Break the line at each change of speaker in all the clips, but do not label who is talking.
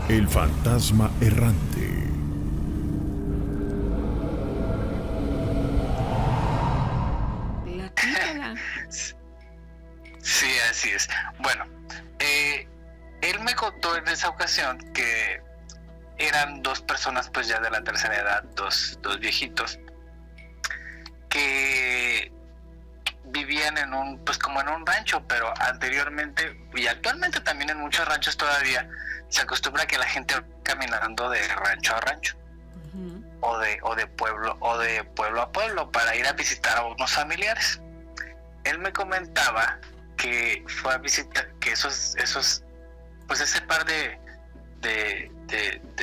El fantasma errante.
Platícala.
Sí, así es. Bueno, él me contó en esa ocasión que eran dos personas pues ya de la tercera edad, dos viejitos, que vivían en un, pues como en un rancho, pero anteriormente y actualmente también en muchos ranchos todavía se acostumbra que la gente va caminando de rancho a rancho, o de pueblo a pueblo para ir a visitar a unos familiares. Él me comentaba que fue a visitar, que esos pues ese par de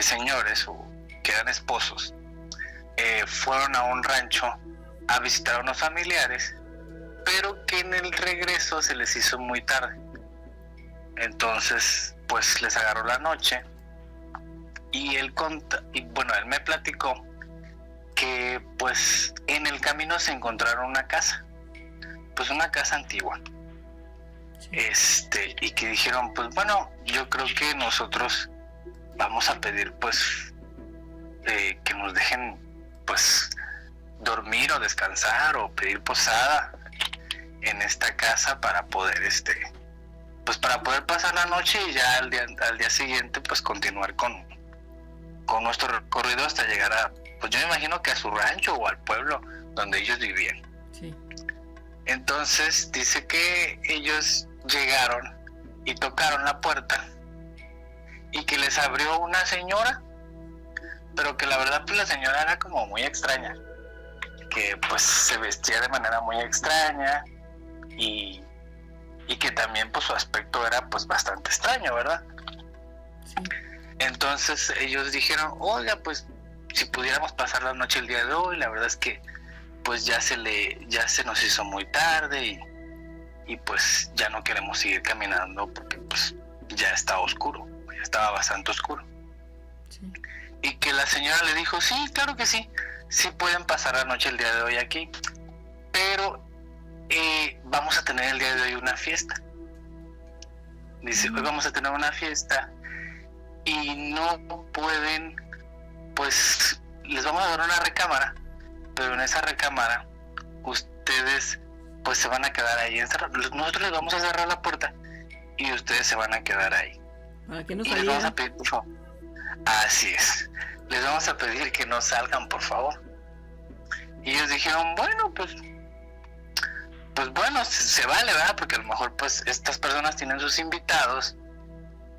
señores o que eran esposos fueron a un rancho a visitar a unos familiares, pero que en el regreso se les hizo muy tarde. Entonces pues les agarró la noche y él me platicó que pues en el camino se encontraron una casa, pues una casa antigua, y que dijeron, pues bueno, yo creo que nosotros vamos a pedir pues que nos dejen pues dormir o descansar o pedir posada en esta casa para poder pues para poder pasar la noche y ya al día siguiente pues continuar con nuestro recorrido hasta llegar a, pues yo me imagino que a su rancho o al pueblo donde ellos vivían.
Sí.
Entonces dice que ellos llegaron y tocaron la puerta y que les abrió una señora, pero que la verdad pues la señora era como muy extraña, que pues se vestía de manera muy extraña y que también pues su aspecto era pues bastante extraño, ¿verdad?
Sí.
Entonces ellos dijeron, oiga, pues si pudiéramos pasar la noche el día de hoy, la verdad es que pues ya se nos hizo muy tarde y pues ya no queremos seguir caminando porque pues ya está oscuro, ya estaba bastante oscuro.
Sí.
Y que la señora le dijo, sí, claro que sí pueden pasar la noche el día de hoy aquí, pero vamos a tener el día de hoy una fiesta. Dice, hoy vamos a tener una fiesta y no pueden, pues les vamos a dar una recámara, pero en esa recámara ustedes pues se van a quedar ahí encerrados. Nosotros les vamos a cerrar la puerta y ustedes se van a quedar ahí.
Para que no
salgan. Y les vamos a pedir, por favor. Así es. Les vamos a pedir que no salgan, por favor. Y ellos dijeron, bueno, pues bueno, se vale, ¿verdad? Porque a lo mejor pues estas personas tienen sus invitados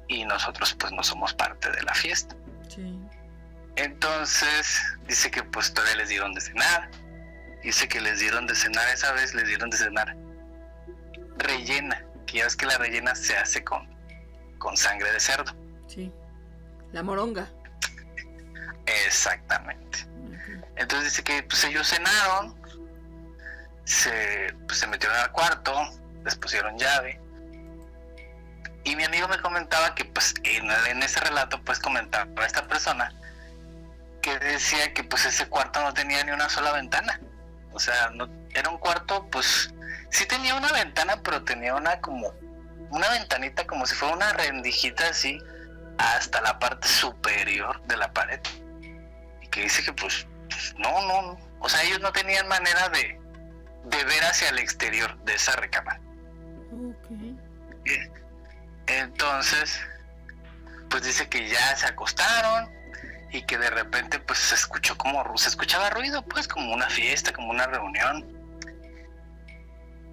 y nosotros pues no somos parte de la fiesta.
Sí.
Entonces dice que pues todavía les dieron de cenar. Dice que les dieron de cenar, esa vez les dieron de cenar rellena, que ya ves que la rellena se hace con sangre de cerdo.
Sí, la moronga.
Exactamente.
Okay.
Entonces dice que pues ellos cenaron, se metieron al cuarto, les pusieron llave. Y mi amigo me comentaba que pues en ese relato pues comentaba a esta persona que decía que pues ese cuarto no tenía ni una sola ventana. O sea, no, era un cuarto, pues sí tenía una ventana, pero tenía una ventanita como si fuera una rendijita así hasta la parte superior de la pared. Y que dice que pues no, o sea, ellos no tenían manera de ver hacia el exterior de esa recámara.
Okay.
Entonces, pues dice que ya se acostaron y que de repente pues se escuchaba ruido, pues como una fiesta, como una reunión.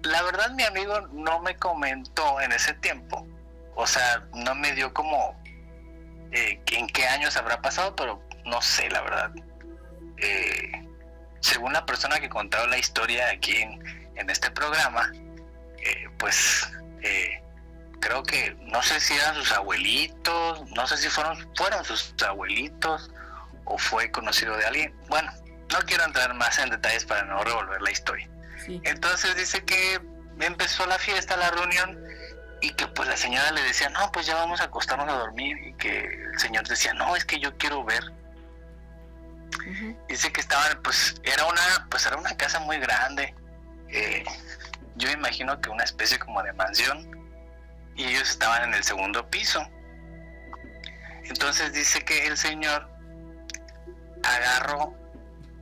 La verdad mi amigo no me comentó en ese tiempo, o sea, no me dio como en qué años habrá pasado, pero no sé, la verdad. Según la persona que contaba la historia aquí en este programa, creo que no sé si eran sus abuelitos, no sé si fueron sus abuelitos o fue conocido de alguien. Bueno, no quiero entrar más en detalles para no revolver la historia.
Sí.
Entonces dice que empezó la fiesta, la reunión, y que pues la señora le decía, no, pues ya vamos a acostarnos a dormir, y que el señor decía, no, es que yo quiero ver.
Uh-huh.
Dice que estaban, era una casa muy grande, yo me imagino que una especie como de mansión, y ellos estaban en el segundo piso. Entonces dice que el señor agarró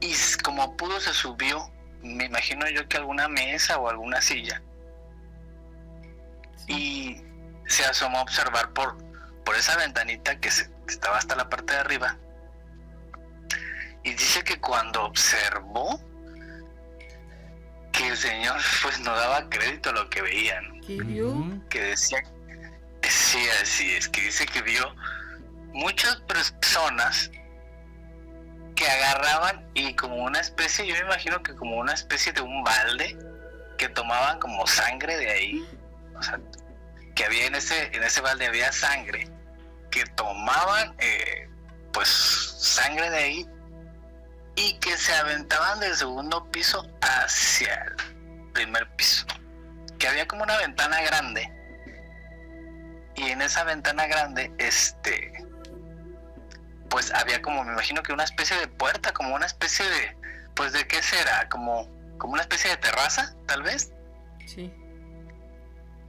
y como pudo se subió, me imagino yo que alguna mesa o alguna silla, y se asomó a observar por esa ventanita que estaba hasta la parte de arriba. Y dice que cuando observó que el señor pues no daba crédito a lo que veían.
¿Qué vio?
Que decía, sí, así es, que dice que vio muchas personas que agarraban y como una especie, yo me imagino que como una especie de un balde, que tomaban como sangre de ahí, o sea, que había en ese balde había sangre, que tomaban pues sangre de ahí y que se aventaban del segundo piso hacia el primer piso, que había como una ventana grande, y en esa ventana grande pues había como, me imagino que una especie de puerta, como una especie de, pues de qué será, como una especie de terraza, tal vez.
Sí.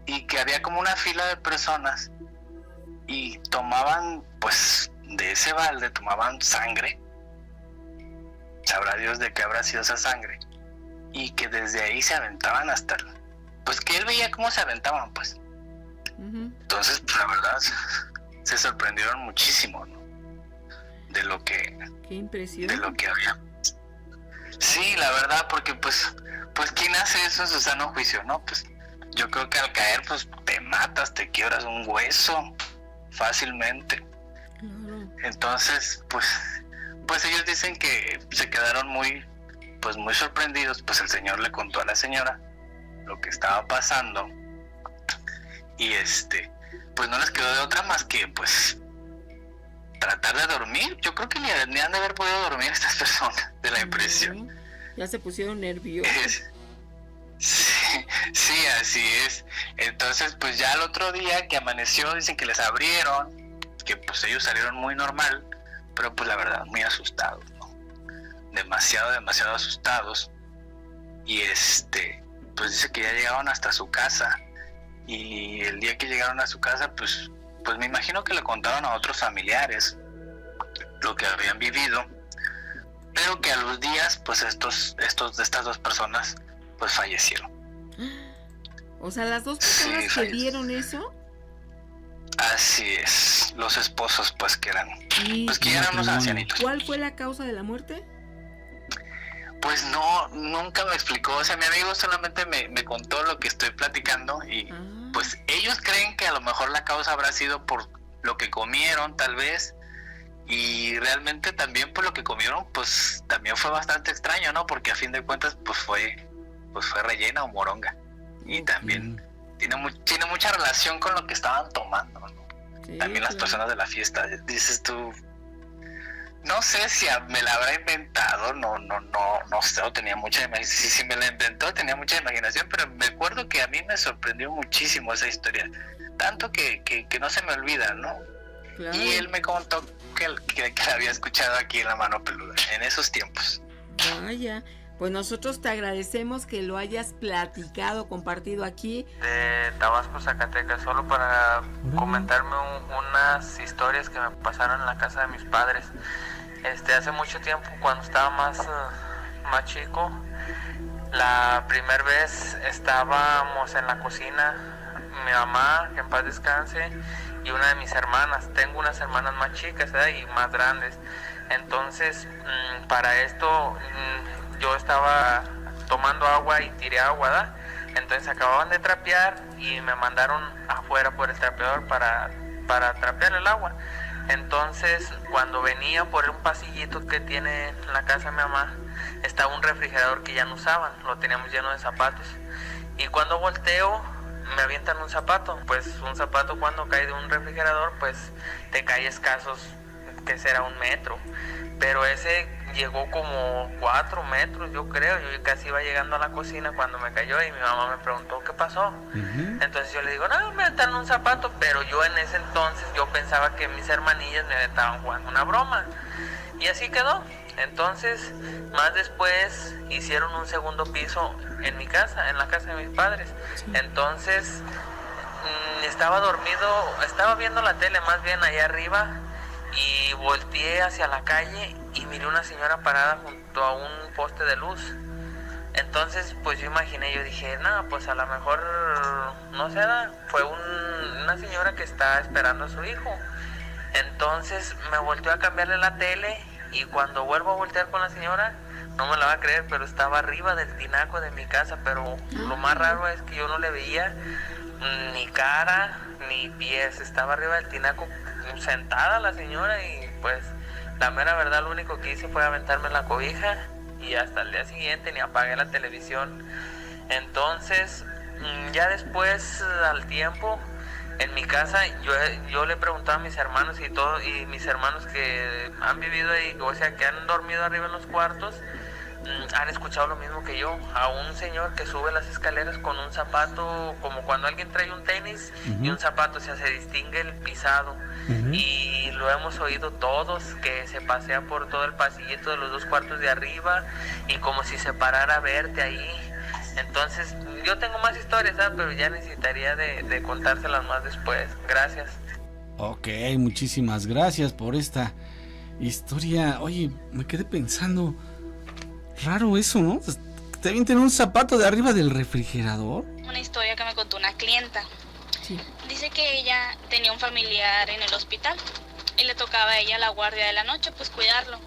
Y que había como una fila de personas y tomaban, pues, de ese balde, tomaban sangre. Sabrá Dios de qué habrá sido esa sangre. Y que desde ahí se aventaban hasta pues que él veía cómo se aventaban, pues.
Uh-huh.
Entonces, pues, la verdad, se sorprendieron muchísimo, ¿no? De lo que...
Qué impresión.
De lo que había. Sí, la verdad, porque pues ¿quién hace eso en su sano juicio, no? Pues yo creo que al caer, pues te matas, te quiebras un hueso fácilmente.
Claro.
Entonces, pues ellos dicen que se quedaron muy sorprendidos. Pues el señor le contó a la señora lo que estaba pasando y pues no les quedó de otra más que pues tratar de dormir. Yo creo que ni han de haber podido dormir estas personas de la impresión.
No, ya se pusieron nerviosos.
Sí, así es. Entonces, pues ya el otro día que amaneció, dicen que les abrieron, que pues ellos salieron muy normal, pero pues la verdad, muy asustados, ¿no? Demasiado asustados. Y pues dice que ya llegaron hasta su casa. Y el día que llegaron a su casa, pues me imagino que le contaron a otros familiares lo que habían vivido, pero que a los días, pues estas dos personas, pues fallecieron.
O sea, las dos personas que vieron eso.
Así es, los esposos, pues que eran, pues que eran unos ancianitos.
¿Cuál fue la causa de la muerte?
Pues no, nunca me explicó. O sea, mi amigo solamente me contó lo que estoy platicando y pues ellos creen que a lo mejor la causa habrá sido por lo que comieron, tal vez, y realmente también por lo que comieron, pues también fue bastante extraño, ¿no? Porque a fin de cuentas, pues fue rellena o moronga, y también tiene mucha relación con lo que estaban tomando, ¿no? Sí, también las personas de la fiesta, dices tú, no sé si me la habrá inventado, no sé, o tenía mucha imaginación. Si me la inventó, tenía mucha imaginación, pero me acuerdo que a mí me sorprendió muchísimo esa historia, tanto que no se me olvida, ¿no? Claro. Y él me contó que la había escuchado aquí en La Mano Peluda, en esos tiempos.
Vaya, pues nosotros te agradecemos que lo hayas platicado, compartido aquí.
De Tabasco, Zacatecas, solo para comentarme unas historias que me pasaron en la casa de mis padres. Hace mucho tiempo, cuando estaba más chico, la primera vez estábamos en la cocina, mi mamá, que en paz descanse, y una de mis hermanas. Tengo unas hermanas más chicas, y más grandes. Entonces, para esto, yo estaba tomando agua y tiré agua, ¿verdad? Entonces acababan de trapear y me mandaron afuera por el trapeador para trapear el agua. Entonces, cuando venía por un pasillito que tiene en la casa de mi mamá, estaba un refrigerador que ya no usaban, lo teníamos lleno de zapatos. Y cuando volteo, me avientan un zapato. Pues un zapato, cuando cae de un refrigerador, pues te cae escasos, que será 1 metro. Pero ese llegó como 4 metros, yo creo. Yo casi iba llegando a la cocina cuando me cayó y mi mamá me preguntó qué pasó. Entonces yo le digo, no, me aventaron un zapato. Pero yo en ese entonces yo pensaba que mis hermanillas me estaban jugando una broma. Y así quedó. Entonces, más después hicieron un segundo piso en mi casa, en la casa de mis padres. Entonces, estaba dormido, estaba viendo la tele más bien allá arriba. y volteé hacia la calle y miré una señora parada junto a un poste de luz. Entonces pues yo imaginé, yo dije, no, pues a lo mejor, no sé, fue una señora que está esperando a su hijo. Entonces me volteó a cambiarle la tele y cuando vuelvo a voltear con la señora, no me la va a creer, pero estaba arriba del tinaco de mi casa, pero lo más raro es que yo no le veía ni cara ni pies, estaba arriba del tinaco sentada la señora y pues la mera verdad lo único que hice fue aventarme en la cobija y hasta el día siguiente ni apagué la televisión. Entonces ya después al tiempo en mi casa yo le preguntaba a mis hermanos y mis hermanos que han vivido ahí, o sea que han dormido arriba en los cuartos, han escuchado lo mismo que yo, a un señor que sube las escaleras con un zapato, como cuando alguien trae un tenis y un zapato, o sea, se distingue el pisado. Y lo hemos oído todos, que se pasea por todo el pasillito de los 2 cuartos de arriba y como si se parara a verte ahí. Entonces, yo tengo más historias, ¿sabes? Pero ya necesitaría de contárselas más después. Gracias.
Ok, muchísimas gracias por esta historia. Oye, me quedé pensando, raro eso, ¿no? ¿Te avientan un zapato de arriba del refrigerador?
Una historia que me contó una clienta.
Sí.
Dice que ella tenía un familiar en el hospital y le tocaba a ella la guardia de la noche, pues cuidarlo.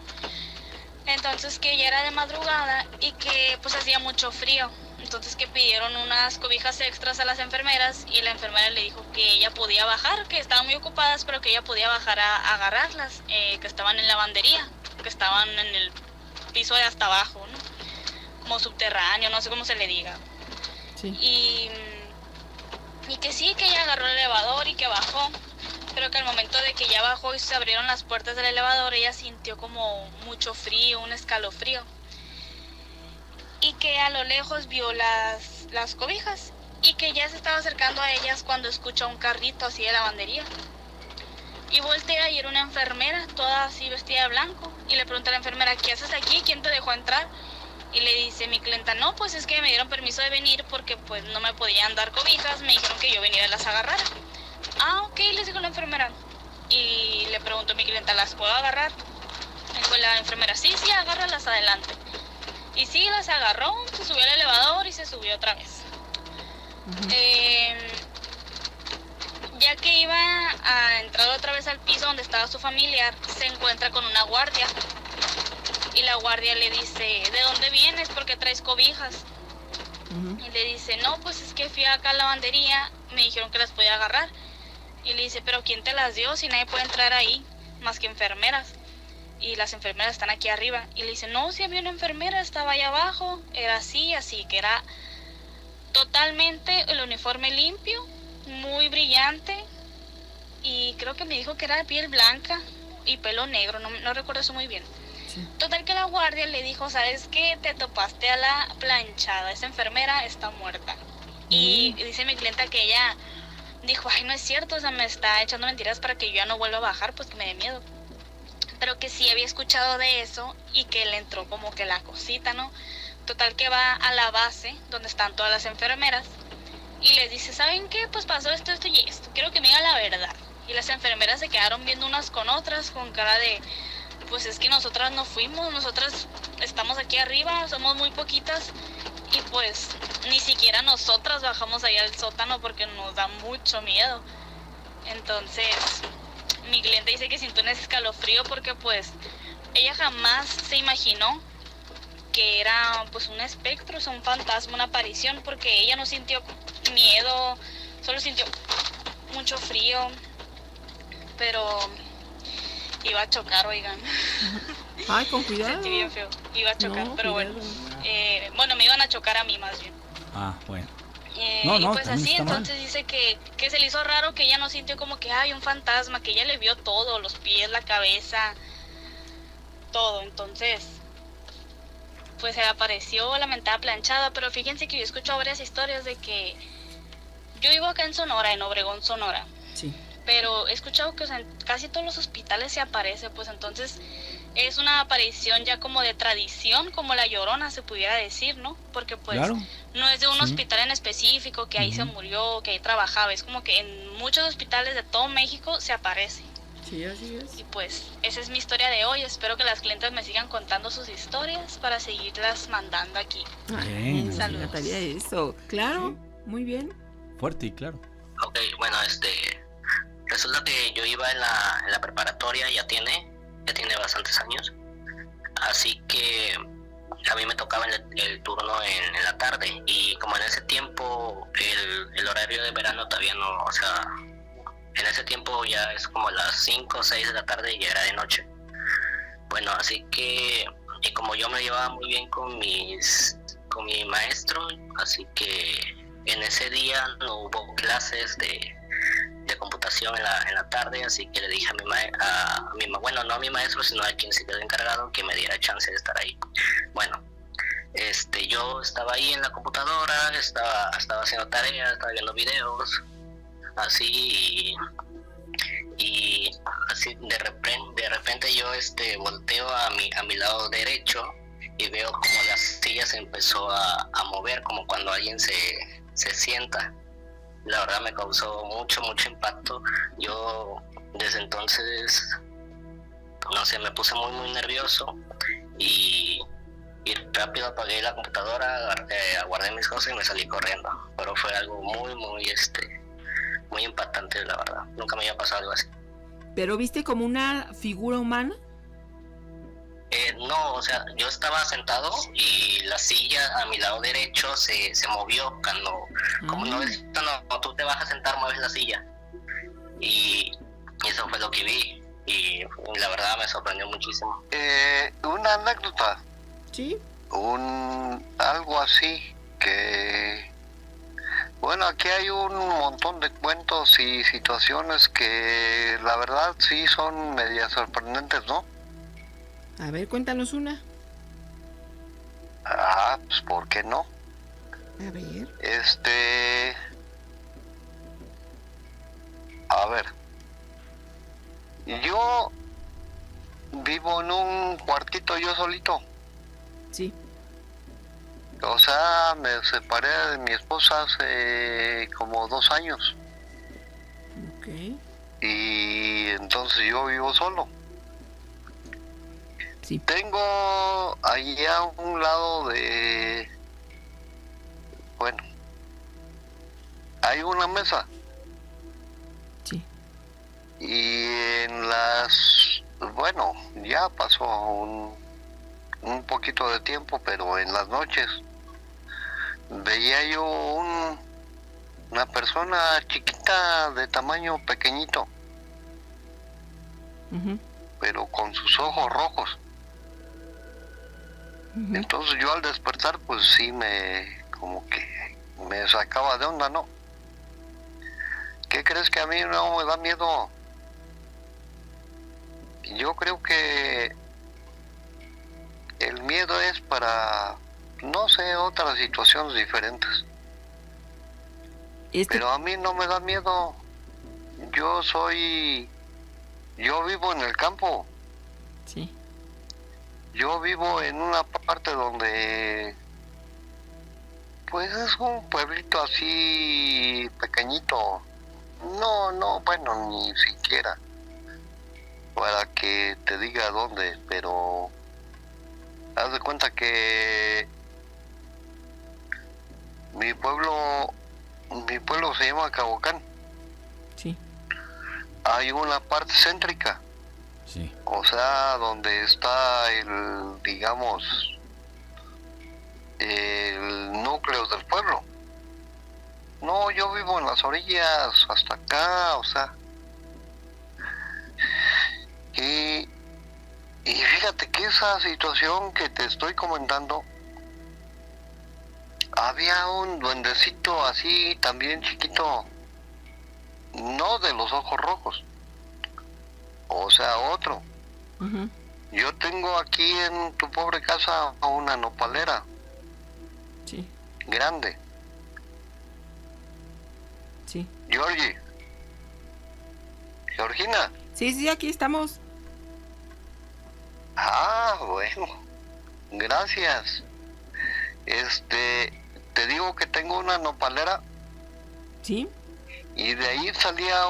Entonces que ella era de madrugada y que pues hacía mucho frío. Entonces que pidieron unas cobijas extras a las enfermeras y la enfermera le dijo que ella podía bajar, que estaban muy ocupadas, pero que ella podía bajar a agarrarlas, que estaban en lavandería, que estaban en el piso de hasta abajo, ¿no? Como subterráneo, no sé cómo se le diga.
Sí.
Y que sí, que ella agarró el elevador y que bajó, pero que al momento de que ya bajó y se abrieron las puertas del elevador, ella sintió como mucho frío, un escalofrío. Y que a lo lejos vio las cobijas y que ya se estaba acercando a ellas cuando escuchó un carrito así de lavandería. Y voltea y era una enfermera, toda así vestida de blanco, y le pregunta a la enfermera, ¿qué haces aquí? ¿Quién te dejó entrar? Y le dice mi clienta, no, pues es que me dieron permiso de venir porque pues no me podían dar cobijas, me dijeron que yo viniera y las agarrara. Ah, ok, les dijo la enfermera. Y le preguntó a mi clienta, ¿las puedo agarrar? Dijo la enfermera, sí, agárralas adelante. Y sí, las agarró, se subió al elevador y se subió otra vez. Ya que iba a entrar otra vez al piso donde estaba su familiar, se encuentra con una guardia. Y la guardia le dice, ¿de dónde vienes? ¿Por qué traes cobijas? Y le dice, no, pues es que fui acá a la lavandería, me dijeron que las podía agarrar. Y le dice, ¿pero quién te las dio? Si nadie puede entrar ahí, más que enfermeras. Y las enfermeras están aquí arriba. Y le dice, no, si había una enfermera, estaba allá abajo. Era así, que era totalmente el uniforme limpio, muy brillante. Y creo que me dijo que era de piel blanca y pelo negro, no recuerdo eso muy bien. Sí. Total que la guardia le dijo, ¿sabes qué? Te topaste a la planchada, esa enfermera está muerta. Y dice mi clienta que ella dijo, ay, no es cierto, o sea, me está echando mentiras para que yo ya no vuelva a bajar, pues que me dé miedo. Pero que sí había escuchado de eso y que le entró como que la cosita, ¿no? Total que va a la base donde están todas las enfermeras y les dice, ¿saben qué? Pues pasó esto y esto, quiero que me digan la verdad. Y las enfermeras se quedaron viendo unas con otras con cara de, pues es que nosotras no fuimos, nosotras estamos aquí arriba, somos muy poquitas y pues ni siquiera nosotras bajamos ahí al sótano porque nos da mucho miedo. Entonces mi cliente dice que sintió un escalofrío porque pues ella jamás se imaginó que era pues un espectro, o sea, un fantasma, una aparición, porque ella no sintió miedo, solo sintió mucho frío, pero iba a chocar, oigan.
Ay, con cuidado.
Sentí bien feo, iba a chocar,
No,
pero
cuidado.
bueno, me iban a chocar a mí más bien.
Ah, bueno.
Y pues así, entonces
mal.
dice que se le hizo raro, que ella no sintió como que hay un fantasma, que ella le vio todo, los pies, la cabeza, todo. Entonces pues se apareció la mentada planchada. Pero fíjense que yo he escuchado varias historias de que yo vivo acá en Sonora, en Obregón, Sonora.
Sí.
Pero he escuchado que, o sea, en casi todos los hospitales se aparece, pues entonces es una aparición ya como de tradición, como la Llorona se pudiera decir, ¿no? Porque pues
Claro.
No es de un hospital en específico, que ahí se murió, que ahí trabajaba, es como que en muchos hospitales de todo México se aparece.
Sí, así es.
Y pues esa es mi historia de hoy. Espero que las clientes me sigan contando sus historias para seguirlas mandando aquí.
Bien,
Ay,
saludos.
me encantaría eso. Claro,
Sí.
muy bien.
Fuerte y claro.
Ok, bueno, resulta que yo iba en la preparatoria, ya tiene bastantes años, así que a mí me tocaba el turno en la tarde, y como en ese tiempo el horario de verano todavía no, o sea, en ese tiempo ya es como las 5 o 6 de la tarde y ya era de noche. Bueno, así que, y como yo me llevaba muy bien con mi maestro, así que en ese día no hubo clases de computación en la tarde, así que le dije bueno, no a mi maestro, sino a quien se quedó encargado, que me diera chance de estar ahí. Bueno, yo estaba ahí en la computadora, estaba haciendo tareas, estaba viendo videos, así, y así de repente yo volteo a mi lado derecho y veo como la silla se empezó a mover, como cuando alguien se sienta. La verdad me causó mucho impacto. Yo desde entonces, no sé, me puse muy nervioso y rápido apagué la computadora, aguardé mis cosas y me salí corriendo. Pero fue algo muy impactante, la verdad. Nunca me había pasado algo así.
¿Pero viste como una figura humana?
No, o sea, yo estaba sentado y la silla a mi lado derecho se movió cuando, como no ves, cuando tú te vas a sentar, mueves la silla. Y eso fue lo que vi, y la verdad me sorprendió muchísimo.
Una anécdota,
Sí.
algo así que... Bueno, aquí hay un montón de cuentos y situaciones que la verdad sí son medias sorprendentes, ¿no?
A ver, cuéntanos una.
Pues ¿por qué no?
A ver.
A ver, yo vivo en un cuartito yo solito.
Sí.
O sea, me separé de mi esposa hace como 2 años.
Ok.
Y entonces yo vivo solo.
Sí.
Tengo ahí a un lado bueno, hay una mesa.
Sí.
Y bueno, ya pasó un poquito de tiempo, pero en las noches veía yo una persona chiquita de tamaño pequeñito,
Ujú,
pero con sus ojos rojos.
ujú.
Entonces yo al despertar pues sí como que me sacaba de onda, ¿no? ¿Qué crees que a mí no me da miedo? Yo creo que el miedo es para, no sé, otras situaciones diferentes. Pero a mí no me da miedo. Yo vivo en el campo.
Sí.
Yo vivo en una parte donde, pues es un pueblito así pequeñito. No, bueno, ni siquiera para que te diga dónde, pero haz de cuenta que mi pueblo se llama Cabocán.
Sí.
Hay una parte céntrica.
Sí.
O sea, donde está digamos, el núcleo del pueblo. No, yo vivo en las orillas, hasta acá, o sea. Y fíjate que esa situación que te estoy comentando, había un duendecito así, también chiquito, no de los ojos rojos. O sea, otro.
Ujú.
Yo tengo aquí en tu pobre casa una nopalera.
Sí.
Grande.
Sí.
Georgina.
Sí, aquí estamos.
Bueno. Gracias. Te digo que tengo una nopalera
Sí.
y de ahí salía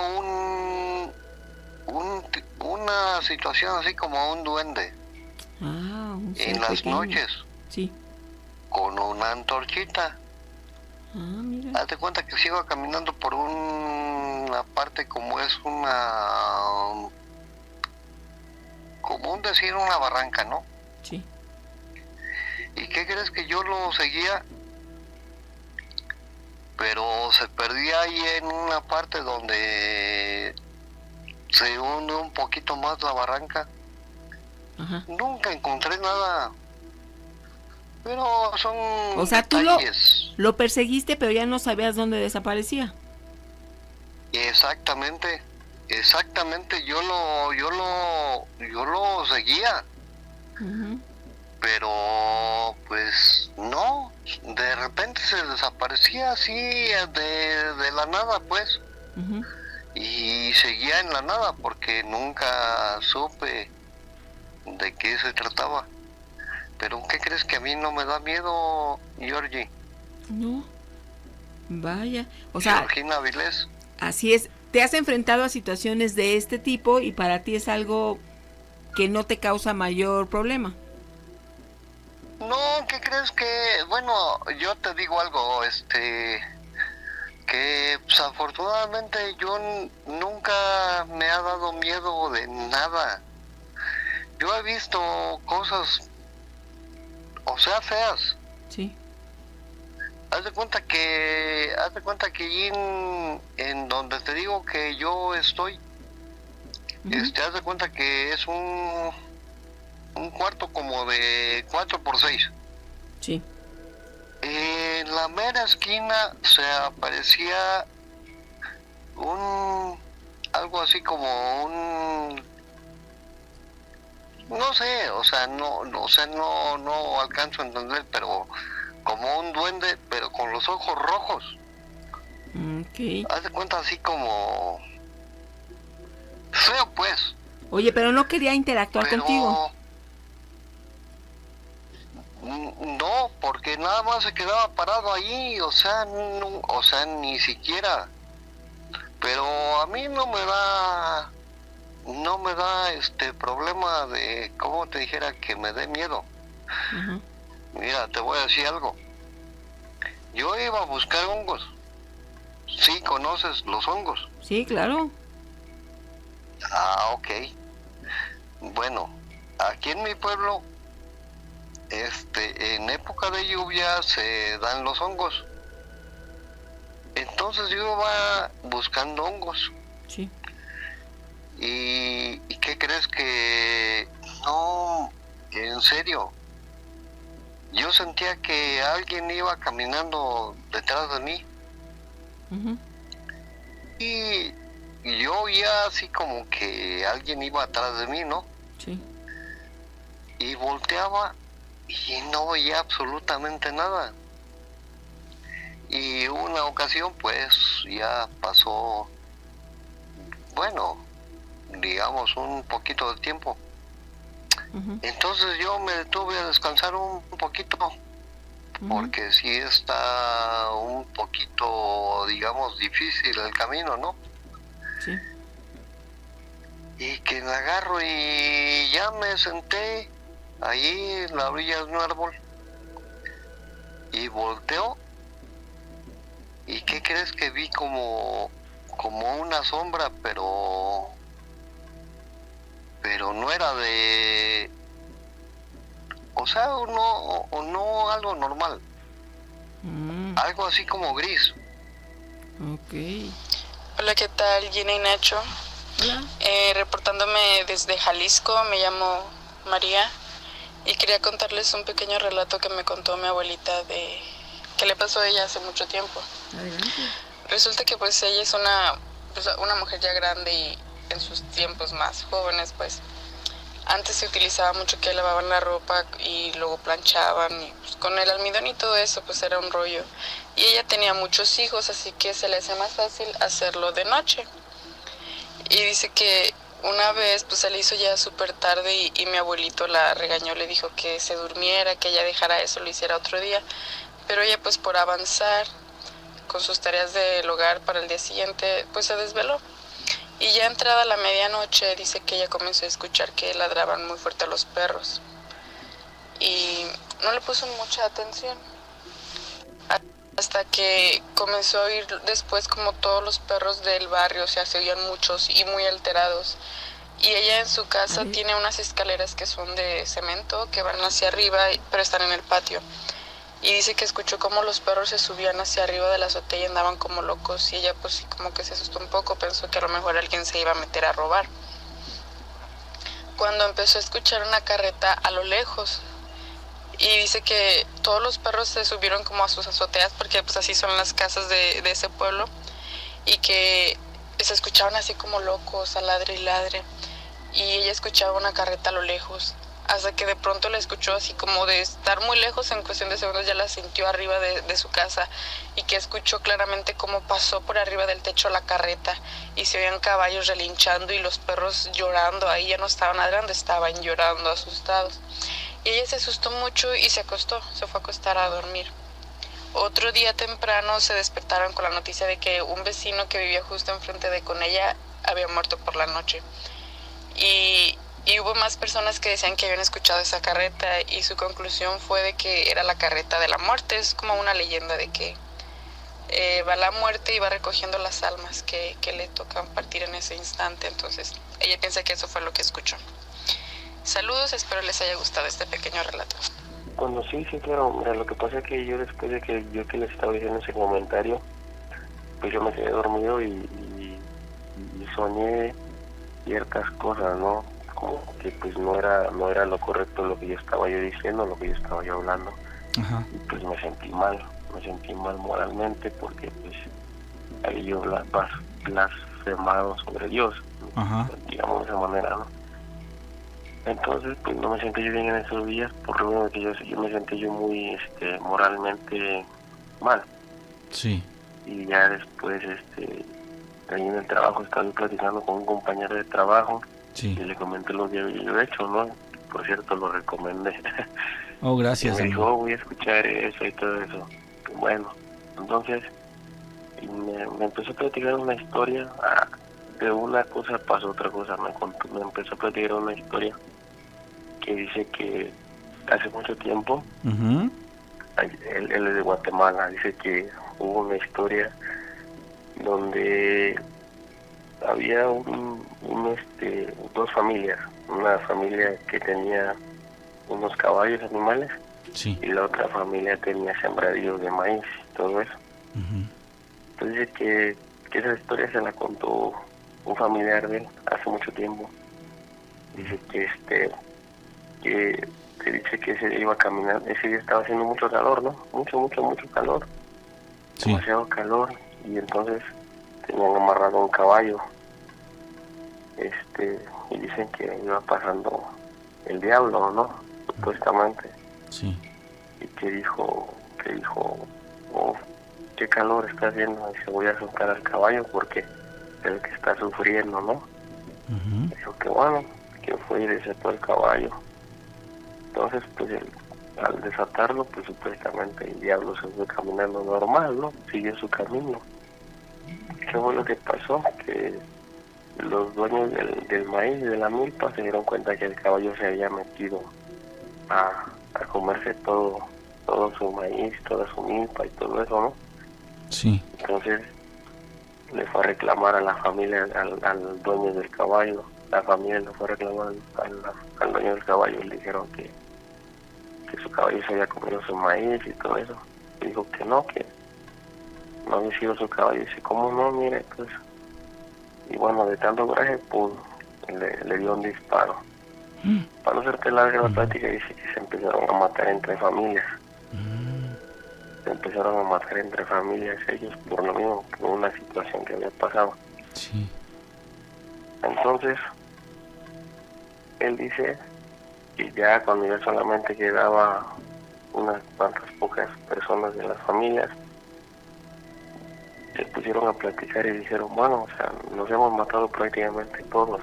una situación así como un duende
Un ser
en las
pequeño.
noches
Sí.
con una antorchita.
Mira.
Haz de cuenta que se iba caminando por una parte como es como un decir, una barranca, ¿no?
Sí.
¿Y qué crees? Que yo lo seguía, pero se perdía ahí en una parte donde se hunde un poquito más la barranca.
Ajá.
Nunca encontré nada, pero son
O sea, tú
detalles.
lo perseguiste, pero ya no sabías dónde desaparecía.
Exactamente, yo lo seguía,
Ujú.
pero pues no, de repente se desaparecía así de la nada, pues,
Ujú.
y seguía en la nada porque nunca supe de qué se trataba. Pero ¿qué crees? Que a mí no me da miedo, Georgie.
No. Vaya. O sea,
Georgina Avilés.
así es. Te has enfrentado a situaciones de este tipo y para ti es algo que no te causa mayor problema.
No, ¿qué crees? Que, bueno, yo te digo algo, que pues, afortunadamente yo nunca me ha dado miedo de nada. Yo he visto cosas, o sea, feas.
Sí.
Haz de cuenta que allí en donde te digo que yo estoy,
Ujú.
haz de cuenta que es un cuarto como de 4x6.
Sí.
En la mera esquina se aparecía algo así como no sé, o sea, no alcanzo a entender, pero como un duende, pero con los ojos rojos.
Ok.
Haz de cuenta así como feo, pues.
Oye, pero no quería interactuar
Pero
contigo.
no, porque nada más se quedaba parado ahí, o sea, ni siquiera. Pero a mí no me da problema de, como te dijera, que me dé miedo.
Ajá.
Mira, te voy a decir algo. Yo iba a buscar hongos. ¿Sí conoces los hongos?
Sí, claro.
Ok. Bueno, aquí en mi pueblo, en época de lluvia se dan los hongos. Entonces yo iba buscando hongos.
Sí.
¿Y qué crees? Que no, en serio, yo sentía que alguien iba caminando detrás de mí.
Ujú.
Y yo oía así como que alguien iba atrás de mí, ¿no?
Sí.
Y volteaba y no veía absolutamente nada. Y una ocasión pues ya pasó, bueno, digamos un poquito de tiempo.
Ujú.
Entonces yo me detuve a descansar un poquito,
Ujú.
porque sí está un poquito, digamos, difícil el camino, ¿no?
Sí.
Y que me agarro y ya me senté allí en la orilla de un árbol y volteo. ¿Y qué crees? Que vi como una sombra, pero no era de, o sea, no algo normal, algo así como gris.
Ok.
Hola, ¿qué tal? Gina y Nacho.
Hola.
Reportándome desde Jalisco, me llamo María y quería contarles un pequeño relato que me contó mi abuelita de que le pasó a ella hace mucho tiempo.
Adelante.
Resulta que pues ella es una mujer ya grande y en sus tiempos más jóvenes pues antes se utilizaba mucho que lavaban la ropa y luego planchaban y pues, con el almidón y todo eso pues era un rollo. Y ella tenía muchos hijos, así que se le hacía más fácil hacerlo de noche. Y dice que una vez pues se le hizo ya súper tarde y mi abuelito la regañó, le dijo que se durmiera, que ella dejara eso, lo hiciera otro día. Pero ella pues por avanzar con sus tareas del hogar para el día siguiente pues se desveló. Y ya entrada la medianoche dice que ella comenzó a escuchar que ladraban muy fuerte a los perros y no le puso mucha atención hasta que comenzó a oír después como todos los perros del barrio, o sea, se oían muchos y muy alterados. Y ella en su casa tiene unas escaleras que son de cemento que van hacia arriba, pero están en el patio. Y dice que escuchó como los perros se subían hacia arriba de la azotea y andaban como locos. Y ella pues sí como que se asustó un poco, pensó que a lo mejor alguien se iba a meter a robar. Cuando empezó a escuchar una carreta a lo lejos. Y dice que todos los perros se subieron como a sus azoteas, porque pues así son las casas de ese pueblo. Y que se escuchaban así como locos, a ladre y ladre. Y ella escuchaba una carreta a lo lejos. Hasta que de pronto la escuchó así como de estar muy lejos, en cuestión de segundos ya la sintió arriba de su casa y que escuchó claramente cómo pasó por arriba del techo la carreta y se oían caballos relinchando y los perros llorando. Ahí ya no estaban ladrando, estaban llorando asustados. Y ella se asustó mucho y se acostó, se fue a acostar a dormir. Otro día temprano se despertaron con la noticia de que un vecino que vivía justo enfrente de con ella había muerto por la noche. Y hubo más personas que decían que habían escuchado esa carreta y su conclusión fue de que era la carreta de la muerte. Es como una leyenda de que va la muerte y va recogiendo las almas que le tocan partir en ese instante. Entonces ella piensa que eso fue lo que escuchó. Saludos, espero les haya gustado este pequeño relato.
Bueno, sí, claro. Mira, lo que pasa es que yo después de que yo que les estaba diciendo ese comentario, pues yo me quedé dormido y soñé ciertas cosas, ¿no? Como que pues no era lo correcto lo que yo estaba yo diciendo, lo que yo estaba yo hablando.
Ajá.
Y pues me sentí mal moralmente porque pues ahí yo blasfemado sobre Dios,
Ajá.
digamos de esa manera, ¿no? Entonces pues no me sentí yo bien en esos días, por lo menos que yo me sentí yo muy moralmente mal.
Sí.
Y ya después ahí en el trabajo estaba platicando con un compañero de trabajo.
Sí.
Y le comenté lo que yo he hecho, ¿no? Por cierto, lo recomendé.
Oh, gracias.
Y me dijo, voy a escuchar eso y todo eso. Bueno, entonces me empezó a platicar una historia. De una cosa pasó otra cosa. Me empezó a platicar una historia que dice que hace mucho tiempo,
Uh-huh.
él es de Guatemala, dice que hubo una historia donde había dos familias, una familia que tenía unos caballos animales,
sí,
y la otra familia tenía sembradíos de maíz y todo eso.
Uh-huh.
Entonces dice que esa historia se la contó un familiar de él hace mucho tiempo. Dice que dice que ese día iba a caminar, ese día estaba haciendo mucho calor, ¿no? Mucho calor,
sí,
demasiado calor, y entonces tenían amarrado un caballo, y dicen que iba pasando el diablo, ¿no? Supuestamente.
sí,
Y que dijo, oh, qué calor está haciendo, dice, voy a soltar al caballo porque el que está sufriendo, ¿no?
Uh-huh.
Dijo que bueno, que fue y desató el caballo. Entonces, pues al desatarlo, pues supuestamente el diablo se fue caminando normal, ¿no? Siguió su camino. ¿Qué fue lo que pasó? Que los dueños del maíz y de la milpa se dieron cuenta que el caballo se había metido a comerse todo su maíz, toda su milpa y todo eso, ¿no?
sí,
Entonces le fue a reclamar a la familia, al dueño del caballo. La familia le fue a reclamar al dueño del caballo y le dijeron que su caballo se había comido su maíz y todo eso. Y dijo que no había sido su caballo. Y dice, ¿cómo no? Mire, pues. Y bueno, de tanto coraje, pues, le dio un disparo. Para no hacerte larga la plática, dice que se empezaron a matar entre familias. Se empezaron a matar entre familias ellos por lo mismo, por una situación que había pasado.
sí,
Entonces, él dice que ya cuando ya solamente quedaba unas cuantas pocas personas de las familias, se pusieron a platicar y dijeron, bueno, o sea, nos hemos matado prácticamente todos.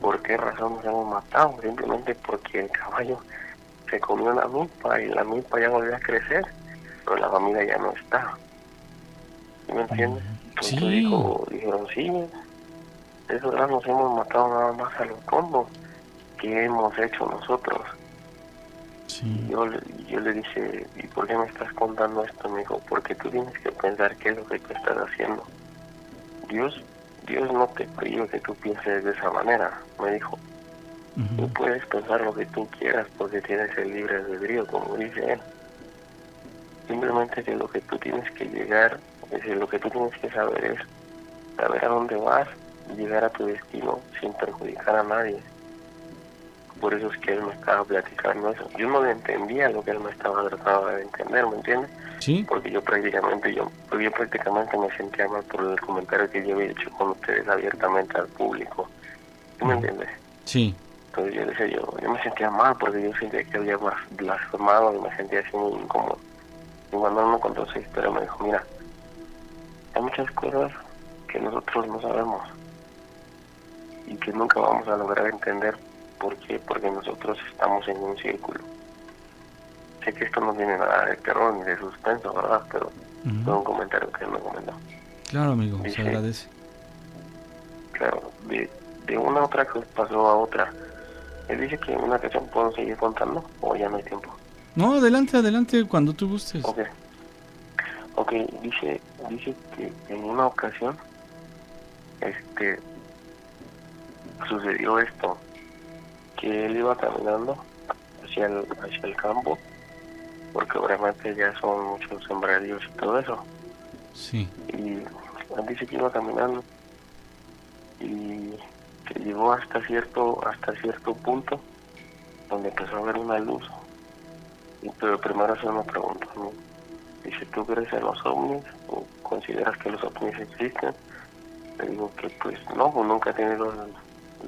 ¿Por qué razón nos hemos matado? Simplemente porque el caballo se comió la milpa y la milpa ya volvió a crecer, pero la familia ya no está. ¿Sí me entiendes? Entonces
sí.
dijeron, sí. Eso ya nos hemos matado nada más a lo tonto que hemos hecho nosotros.
Sí.
Y yo le dije, ¿y por qué me estás contando esto? Me dijo, porque tú tienes que pensar qué es lo que tú estás haciendo. Dios no te prohíbe que tú pienses de esa manera, me dijo. Tú puedes pensar lo que tú quieras porque tienes el libre albedrío, como dice él. Simplemente que lo que tú tienes que llegar, es decir, lo que tú tienes que saber es saber a dónde vas y llegar a tu destino sin perjudicar a nadie. Por eso es que él me estaba platicando eso. Yo no le entendía lo que él me estaba tratando de entender, ¿me entiendes?
Sí.
Porque yo prácticamente me sentía mal por el comentario que yo había hecho con ustedes abiertamente al público. ¿Tú me entiendes?
Sí.
Entonces yo decía, yo me sentía mal porque yo sentía que había blasfemado y me sentía así muy incómodo. Y cuando él me contó esa historia me dijo, mira, hay muchas cosas que nosotros no sabemos y que nunca vamos a lograr entender. ¿Por qué? Porque nosotros estamos en un círculo. Sé que esto no tiene nada de terror ni de suspenso, ¿verdad? Pero fue un comentario que él me comentó.
Claro, amigo,
Dice,
se agradece.
Claro, de una otra cosa pasó a otra. Él dice que en una ocasión puedo seguir contando o ya no hay tiempo.
No, adelante, cuando tú gustes.
Ok, dice que en una ocasión sucedió esto, que él iba caminando hacia el campo, porque obviamente ya son muchos sembradíos y todo eso.
Sí.
Y él dice que iba caminando y que llegó hasta cierto punto donde empezó a ver una luz. Pero primero se me preguntó a mí, dice, ¿tú crees en los ovnis o consideras que los ovnis existen? Le digo que pues no, pues nunca he tenido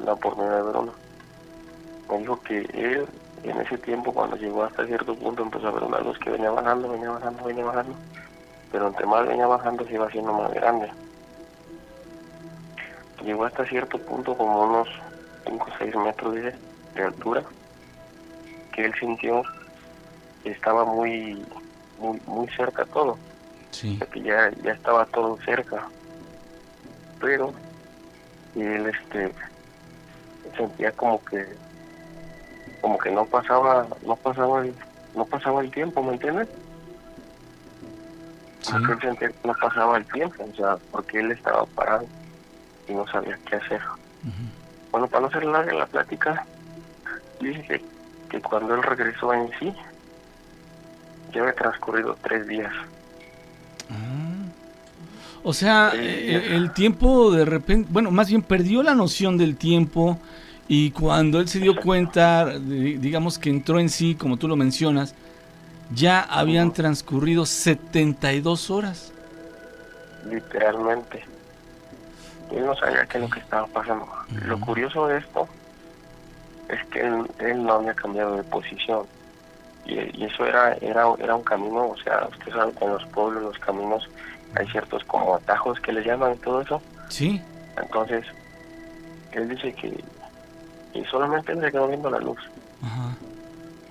la oportunidad de ver uno. Me dijo que él en ese tiempo, cuando llegó hasta cierto punto, empezó a ver una luz que venía bajando, pero entre más venía bajando se iba haciendo más grande. Llegó hasta cierto punto, como unos 5 o 6 metros de altura, que él sintió que estaba muy cerca todo.
Sí.
Que ya estaba todo cerca, pero él sentía como que no pasaba el tiempo, ¿me entiendes?
Sí.
Porque él sentía que no pasaba el tiempo, o sea, porque él estaba parado y no sabía qué hacer. Bueno, para no ser larga la plática, dice que cuando él regresó en sí, ya había transcurrido 3 días.
O sea, el tiempo de repente, bueno, más bien perdió la noción del tiempo y cuando él se dio cuenta, digamos que entró en sí, como tú lo mencionas, ya habían transcurrido 72 horas.
Literalmente. Él no sabía qué es lo que estaba pasando. Lo curioso de esto es que él no había cambiado de posición. Y eso era un camino, o sea, usted sabe que en los pueblos, los caminos, hay ciertos como atajos que le llaman y todo eso.
Sí.
Entonces, él dice que solamente él se quedó viendo la luz.
Ajá.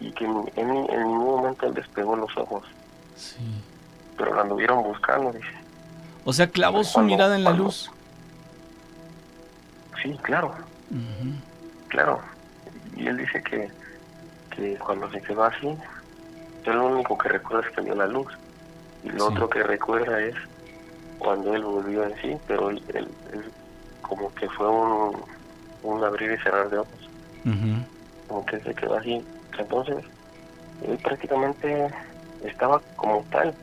Y que en ningún momento él despegó los ojos.
Sí.
Pero la anduvieron buscando, dice.
O sea, clavó su mirada en la luz.
Sí, claro. Claro. Y él dice que cuando se quedó así, él lo único que recuerda es que vio la luz. Y lo otro que recuerda es cuando él volvió en sí, pero él como que fue un abrir y cerrar de ojos. Como que se quedó así. Entonces, él prácticamente estaba como tal.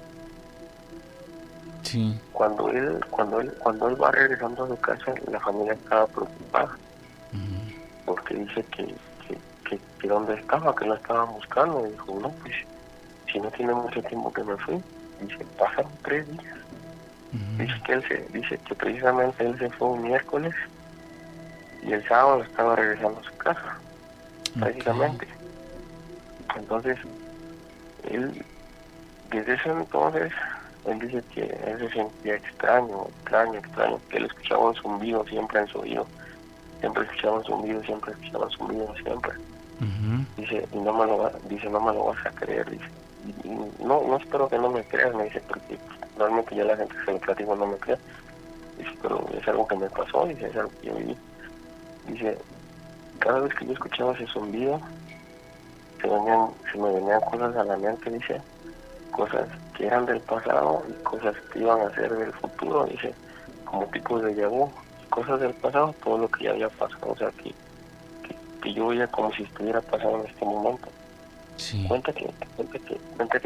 Sí.
Cuando él va regresando a su casa, la familia estaba preocupada. Porque dice que dónde estaba, que lo estaban buscando. Y dijo, no, pues, si no tiene mucho tiempo que me fui. Dice, pasaron 3 días. Dice que precisamente él se fue un miércoles y el sábado estaba regresando a su casa, prácticamente. Entonces, él, desde ese entonces, él dice que él se sentía extraño, que él escuchaba un zumbido siempre en su oído. Siempre escuchaba un zumbido. Dice, y no me lo vas a creer, dice. Y no espero que no me creas, me dice, porque realmente ya la gente que se lo platico no me cree. Dice, pero es algo que me pasó, dice, es algo que yo viví. Dice, cada vez que yo escuchaba ese zumbido, se me venían cosas a la mente, dice, cosas que eran del pasado y cosas que iban a ser del futuro, dice, como tipos de déjà vu, cosas del pasado, todo lo que ya había pasado, o sea, que yo veía como si estuviera pasando en este momento.
Sí.
Cuenta que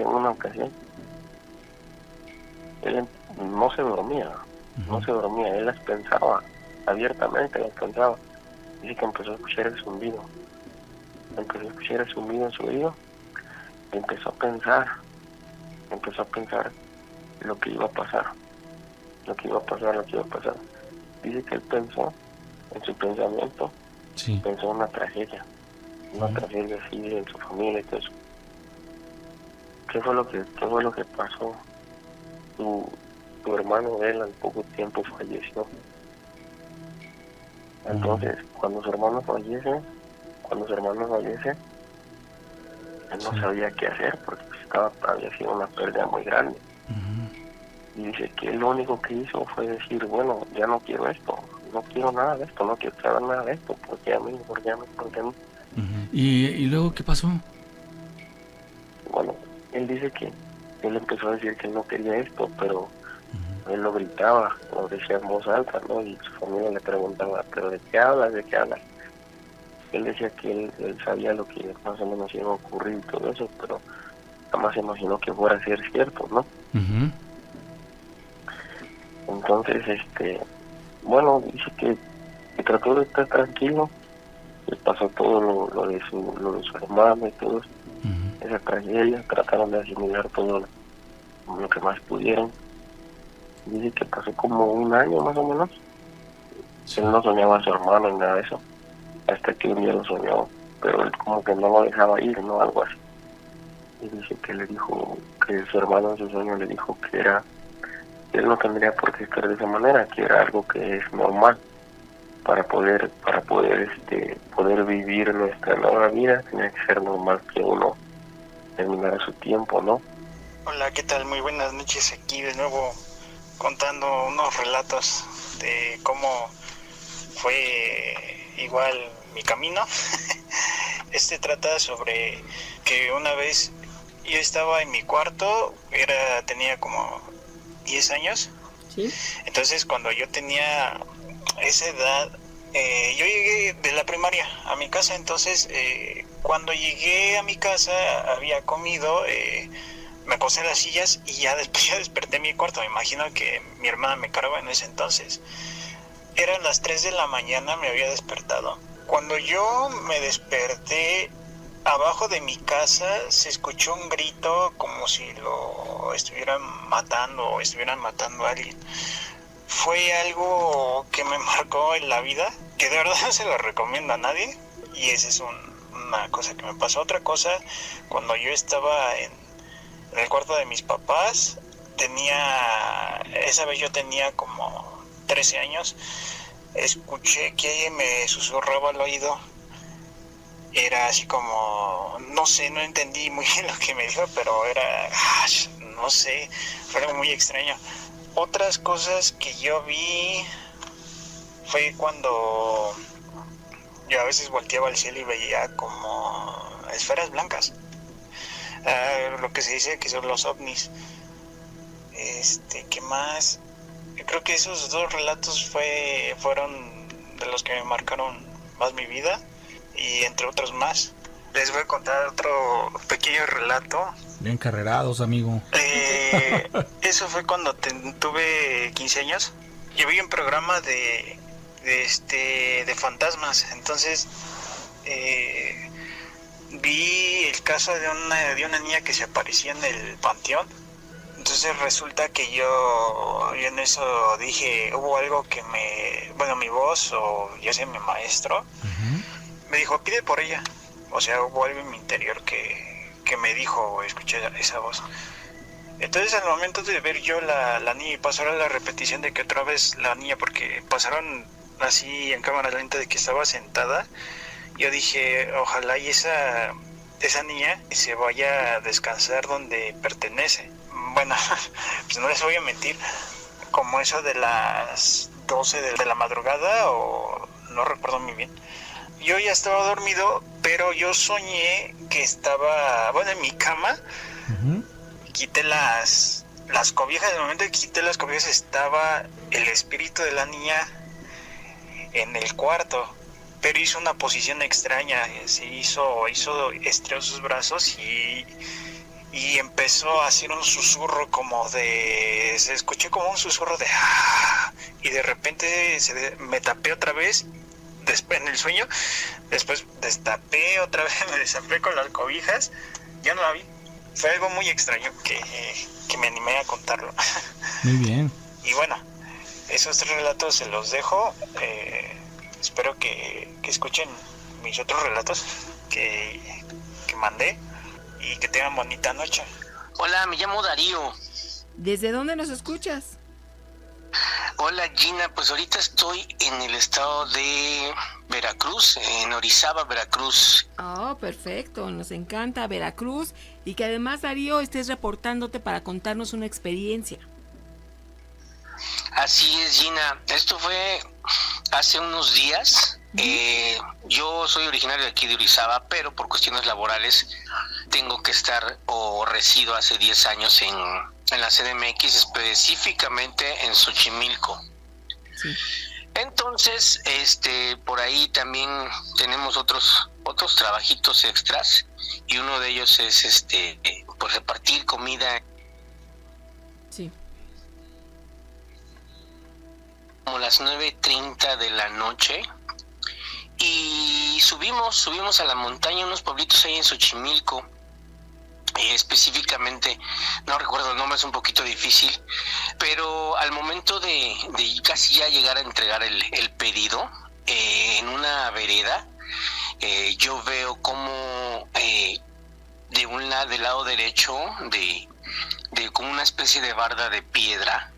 en una ocasión él no se dormía, él las pensaba, abiertamente las pensaba. Dice que empezó a escuchar el zumbido en su oído, y empezó a pensar lo que iba a pasar. Dice que él pensó, en su pensamiento,
Sí.
pensó en una tragedia así en su familia y todo eso. ¿Qué fue lo que pasó? Su hermano de él al poco tiempo falleció. Entonces, cuando su hermano fallece, él no sabía qué hacer porque había sido una pérdida muy grande. Y dice que él lo único que hizo fue decir, bueno, ya no quiero esto, no quiero nada de esto, no quiero saber nada de esto, porque a mí.
¿Y luego qué pasó?
Bueno, él dice que él empezó a decir que no quería esto, pero él lo gritaba, lo decía en voz alta, ¿no? Y su familia le preguntaba, ¿pero de qué hablas? Él decía que él sabía lo que más o menos iba a ocurrir y todo eso, pero jamás se imaginó que fuera a ser cierto, ¿no? Entonces, bueno, dice que trató de estar tranquilo, le pasó todo lo de su hermano y todo eso, esa tragedia, trataron de asimilar todo lo que más pudieron. Dice que pasó como un año más o menos, él no soñaba a su hermano ni nada de eso, hasta que un día lo soñó, pero él como que no lo dejaba ir, ¿no? Algo así. Y dice que le dijo, que su hermano en su sueño le dijo que él no tendría por qué estar de esa manera, que era algo que es normal para poder vivir nuestra nueva vida. Tenía que ser normal que uno terminara su tiempo, ¿no?
Hola, ¿qué tal? Muy buenas noches, aquí de nuevo contando unos relatos de cómo fue igual mi camino. Trata sobre que una vez yo estaba en mi cuarto, tenía como 10 años.
¿Sí?
Entonces, cuando yo tenía esa edad, yo llegué de la primaria a mi casa. Entonces, cuando llegué a mi casa, había comido, me acosté en las sillas y ya después ya desperté en mi cuarto. Me imagino que mi hermana me cargaba en ese entonces. Eran las 3 de la mañana, me había despertado. Cuando yo me desperté, abajo de mi casa se escuchó un grito como si lo estuvieran matando o estuvieran matando a alguien. Fue algo que me marcó en la vida, que de verdad no se lo recomiendo a nadie, y esa es una cosa que me pasó. Otra cosa, cuando yo estaba en el cuarto de mis papás, esa vez yo tenía como 13 años, escuché que alguien me susurraba al oído. Era así como, no sé, no entendí muy bien lo que me dijo, pero era, no sé, fue algo muy extraño. Otras cosas que yo vi fue cuando yo a veces volteaba al cielo y veía como esferas blancas, lo que se dice que son los ovnis. ¿Qué más? Yo creo que esos dos relatos fueron de los que me marcaron más mi vida, y entre otros más. Les voy a contar otro pequeño relato.
Bien carrerados, amigo.
Eso fue cuando tuve 15 años. Yo vi un programa de fantasmas. Entonces vi el caso de una niña que se aparecía en el panteón. Entonces resulta que yo en eso dije, hubo algo que mi voz, o ya sea mi maestro, me dijo, pide por ella. O sea, hubo algo en mi interior que me dijo, escuché esa voz. Entonces, al momento de ver yo la niña y pasaron la repetición de que otra vez la niña, porque pasaron así en cámara lenta de que estaba sentada, yo dije, ojalá y esa niña se vaya a descansar donde pertenece. Bueno, pues no les voy a mentir. como eso de las 12 de la madrugada, o no recuerdo muy bien. Yo ya estaba dormido, pero yo soñé que estaba, bueno, en mi cama. Quité las cobijas. En el momento que quité las cobijas estaba el espíritu de la niña en el cuarto, pero hizo una posición extraña. Estiró sus brazos y empezó a hacer un susurro se escuchó como un susurro de y de repente me tapé otra vez después en el sueño. Después destapé otra vez, me destapé con las cobijas, ya no la vi. Fue algo muy extraño que me animé a contarlo.
Muy bien.
Y bueno, esos 3 relatos se los dejo. Espero que escuchen mis otros relatos que mandé y que tengan bonita noche.
Hola, me llamo Darío.
¿Desde dónde nos escuchas?
Hola Gina, pues ahorita estoy en el estado de Veracruz, en Orizaba, Veracruz.
Oh, perfecto, nos encanta Veracruz y que además, Darío, estés reportándote para contarnos una experiencia.
Así es, Gina, esto fue hace unos días. Yo soy originario de aquí de Orizaba, pero por cuestiones laborales tengo que estar o resido hace 10 años en la CDMX, específicamente en Xochimilco.
Sí.
Entonces, por ahí también tenemos otros trabajitos extras y uno de ellos es pues repartir comida.
Sí.
Como las 9:30 de la noche y subimos a la montaña, unos pueblitos ahí en Xochimilco. Específicamente, no recuerdo el nombre, es un poquito difícil, pero al momento de casi ya llegar a entregar el pedido, en una vereda, yo veo como del lado derecho, de como una especie de barda de piedra,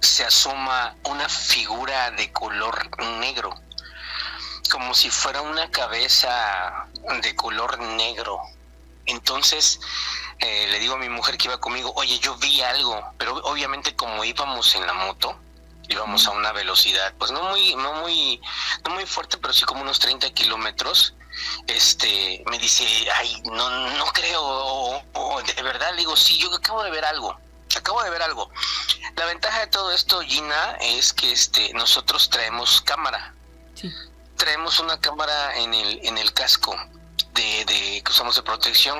se asoma una figura de color negro, como si fuera una cabeza de color negro. Entonces le digo a mi mujer que iba conmigo, oye, yo vi algo, pero obviamente como íbamos en la moto, íbamos a una velocidad, pues no muy fuerte, pero sí como unos 30 kilómetros. Me dice, ay, no creo, o de verdad. Le digo, sí, yo acabo de ver algo. La ventaja de todo esto, Gina, es que nosotros traemos cámara.
Sí.
Traemos una cámara en el casco que usamos de protección.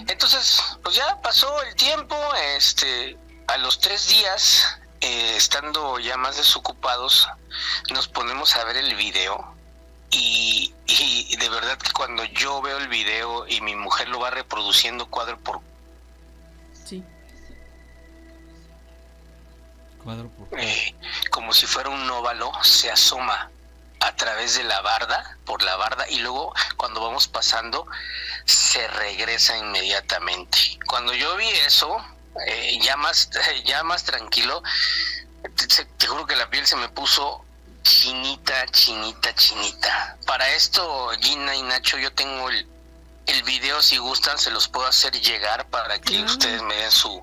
Entonces, pues ya pasó el tiempo, a los 3 días, estando ya más desocupados, nos ponemos a ver el video y de verdad que cuando yo veo el video y mi mujer lo va reproduciendo cuadro por como si fuera un óvalo, se asoma a través de por la barda, y luego cuando vamos pasando se regresa inmediatamente. Cuando yo vi eso, ya más tranquilo, te juro que la piel se me puso chinita. Para esto, Gina y Nacho, yo tengo el video, si gustan se los puedo hacer llegar para que ustedes me den su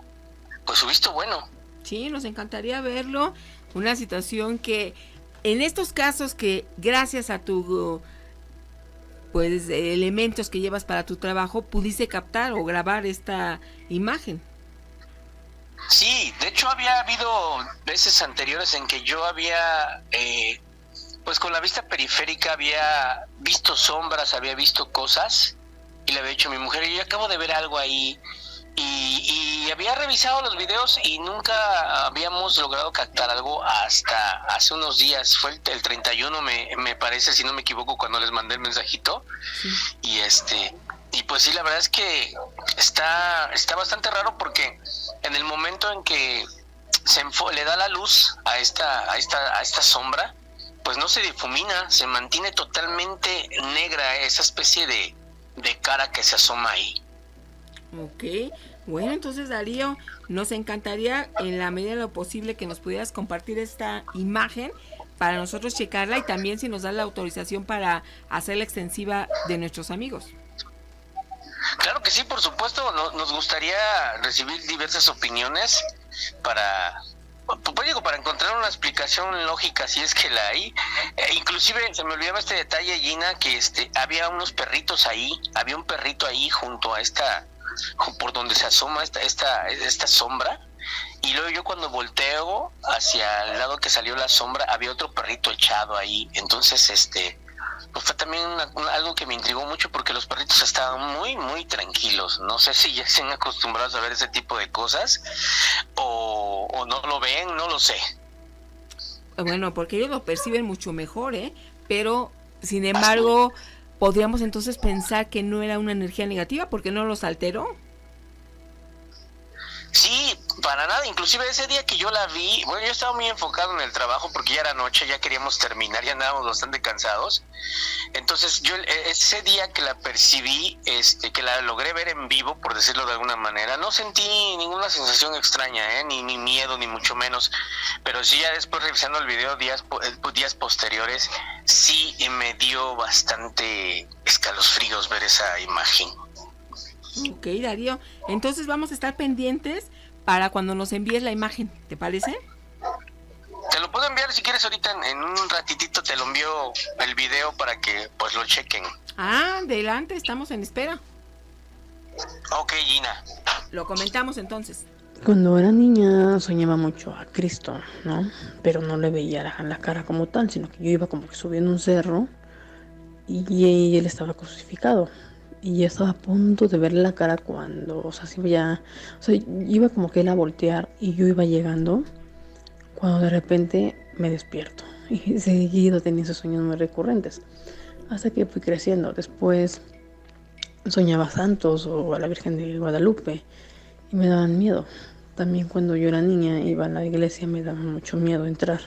visto bueno.
Sí, nos encantaría verlo. Una situación que en estos casos que gracias a tu elementos que llevas para tu trabajo pudiste captar o grabar esta imagen.
Sí, de hecho había habido veces anteriores en que yo había pues con la vista periférica había visto sombras, había visto cosas y le había dicho a mi mujer, yo acabo de ver algo ahí. Y había revisado los videos y nunca habíamos logrado captar algo hasta hace unos días. Fue el 31, me parece, si no me equivoco, cuando les mandé el mensajito. Sí. Y pues sí, la verdad es que está bastante raro, porque en el momento en que le da la luz a esta sombra, pues no se difumina, se mantiene totalmente negra esa especie de cara que se asoma ahí.
Ok, bueno, entonces, Darío, nos encantaría en la medida de lo posible que nos pudieras compartir esta imagen para nosotros checarla, y también si nos das la autorización para hacerla extensiva de nuestros amigos.
Claro que sí, por supuesto. Nos gustaría recibir diversas opiniones para pues digo, para encontrar una explicación lógica, si es que la hay. Inclusive se me olvidaba este detalle, Gina, que había unos perritos ahí, había un perrito ahí junto a por donde se asoma esta sombra, y luego yo cuando volteo hacia el lado que salió la sombra, había otro perrito echado ahí. Entonces pues fue también algo que me intrigó mucho, porque los perritos estaban muy, muy tranquilos. No sé si ya se han acostumbrado a ver ese tipo de cosas o no lo ven, no lo sé.
Bueno, porque ellos lo perciben mucho mejor, pero sin embargo, podríamos entonces pensar que no era una energía negativa porque no los alteró.
Sí, para nada. Inclusive ese día que yo la vi, bueno, yo estaba muy enfocado en el trabajo porque ya era noche, ya queríamos terminar, ya andábamos bastante cansados. Entonces yo ese día que la percibí, que la logré ver en vivo, por decirlo de alguna manera, no sentí ninguna sensación extraña, ni miedo, ni mucho menos. Pero sí, ya después revisando el video días posteriores, sí me dio bastante escalofríos ver esa imagen.
Ok, Darío, entonces vamos a estar pendientes para cuando nos envíes la imagen, ¿te parece?
Te lo puedo enviar si quieres ahorita, en un ratitito te lo envío el video para que pues lo chequen.
Adelante, estamos en espera.
Ok, Gina.
Lo comentamos entonces.
Cuando era niña soñaba mucho a Cristo, ¿no? Pero no le veía la cara como tal, sino que yo iba como que subiendo un cerro y él estaba crucificado. Y ya estaba a punto de verle la cara cuando, iba como que él a voltear y yo iba llegando, cuando de repente me despierto. Y seguido tenía esos sueños muy recurrentes, hasta que fui creciendo. Después soñaba a santos o a la Virgen de Guadalupe y me daban miedo. También cuando yo era niña iba a la iglesia, me daba mucho miedo entrar.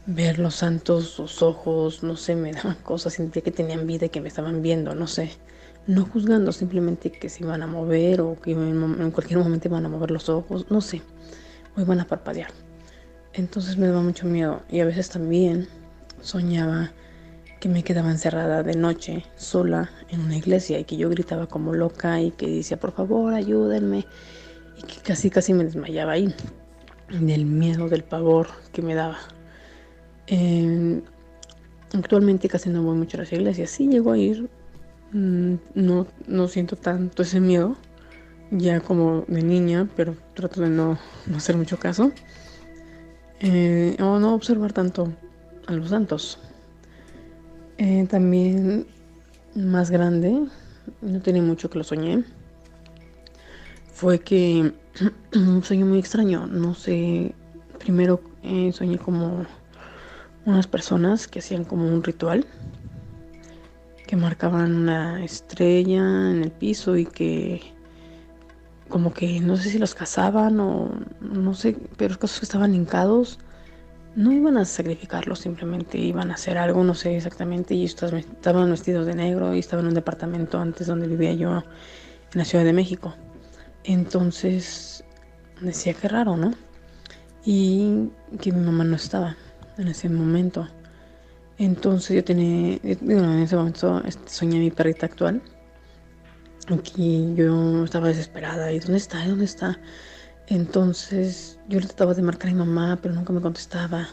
Ver los santos, sus ojos, no sé, me daban cosas, sentía que tenían vida y que me estaban viendo, no sé. No juzgando, simplemente que se iban a mover o que en cualquier momento iban a mover los ojos, no sé, o iban a parpadear. Entonces me daba mucho miedo y a veces también soñaba que me quedaba encerrada de noche, sola, en una iglesia y que yo gritaba como loca y que decía, por favor, ayúdenme, y que casi me desmayaba ahí, del miedo, del pavor que me daba. Actualmente casi no voy mucho a las iglesias, sí llego a ir. No siento tanto ese miedo ya como de niña, pero trato de no hacer mucho caso o no observar tanto a los santos. También más grande, no tiene mucho que lo soñé, fue que un sueño muy extraño, no sé, primero soñé como unas personas que hacían como un ritual, que marcaban una estrella en el piso y que como que no sé si los cazaban o no sé, pero los casos que estaban hincados no iban a sacrificarlos, simplemente iban a hacer algo, no sé exactamente, y estaban vestidos de negro y estaba en un departamento antes donde vivía yo en la Ciudad de México. Entonces decía que raro, ¿no? Y que mi mamá no estaba en ese momento. Entonces yo en ese momento soñé a mi perrita actual. Aquí yo estaba desesperada y ¿dónde está? Entonces yo le trataba de marcar a mi mamá, pero nunca me contestaba.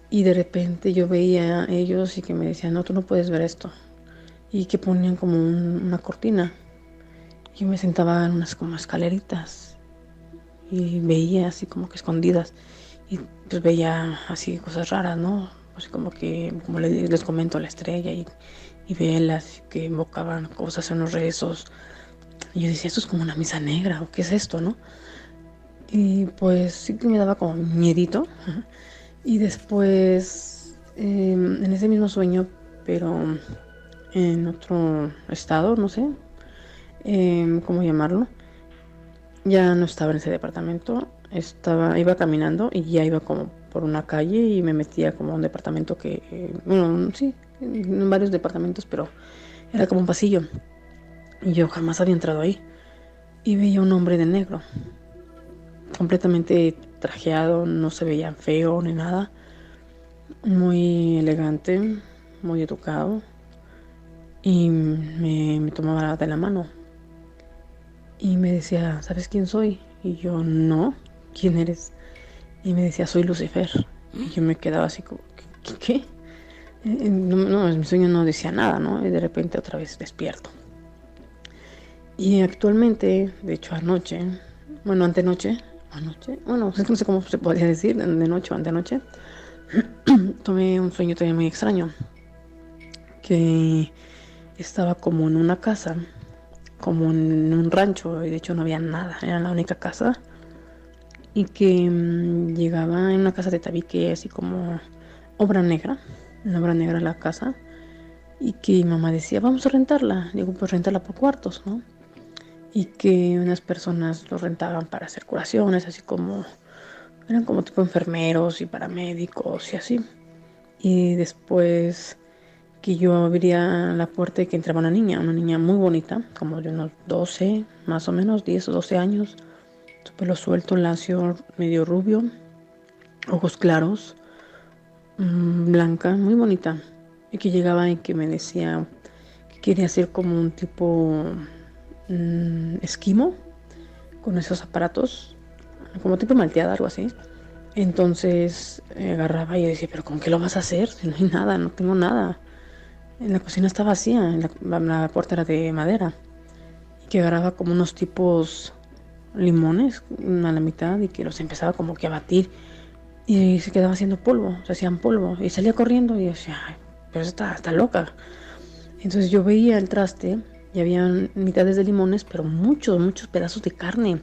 Y de repente yo veía a ellos y que me decían, no, tú no puedes ver esto. Y que ponían como una cortina. Yo me sentaba en unas como escaleritas y veía así como que escondidas. Y pues veía así cosas raras, ¿no? Así como les comento, la estrella y velas que invocaban cosas en los rezos. Y yo decía, esto es como una misa negra, ¿o qué es esto, no? Y pues sí que me daba como miedito. Y después, en ese mismo sueño, pero en otro estado, no sé cómo llamarlo, ya no estaba en ese departamento, iba caminando y ya iba como por una calle y me metía como a un departamento sí, en varios departamentos, pero era como un pasillo y yo jamás había entrado ahí y veía un hombre de negro, completamente trajeado, no se veía feo ni nada, muy elegante, muy educado y me tomaba de la mano y me decía, ¿sabes quién soy? Y yo, no, ¿quién eres? y me decía, soy Lucifer. Y yo me quedaba así como, ¿qué? No, en mi sueño no decía nada, ¿no? Y de repente otra vez despierto. Y actualmente, de hecho antenoche, bueno, es que no sé cómo se podría decir, de noche o antenoche, tomé un sueño también muy extraño, que estaba como en una casa, como en un rancho, y de hecho no había nada, era la única casa, y que llegaba en una casa de tabique, así como obra negra la casa, y que mi mamá decía, vamos a rentarla. Digo, pues rentarla por cuartos, ¿no? Y que unas personas lo rentaban para hacer curaciones, así como, eran como tipo enfermeros y paramédicos y así. Y después que yo abría la puerta y que entraba una niña muy bonita, como de unos 12, más o menos, 10 o 12 años, su pelo suelto, lacio, medio rubio, ojos claros, blanca, muy bonita, y que llegaba y que me decía que quería ser como un tipo esquimo, con esos aparatos, como tipo malteada, algo así. Entonces agarraba y decía, pero ¿con qué lo vas a hacer? Si no hay nada, no tengo nada. En la cocina está vacía, la puerta era de madera, y que agarraba como unos tipos limones a la mitad y que los empezaba como que a batir y se quedaba haciendo polvo, se hacían polvo, y salía corriendo y decía, ay, pero está loca. Entonces yo veía el traste y había mitades de limones, pero muchos pedazos de carne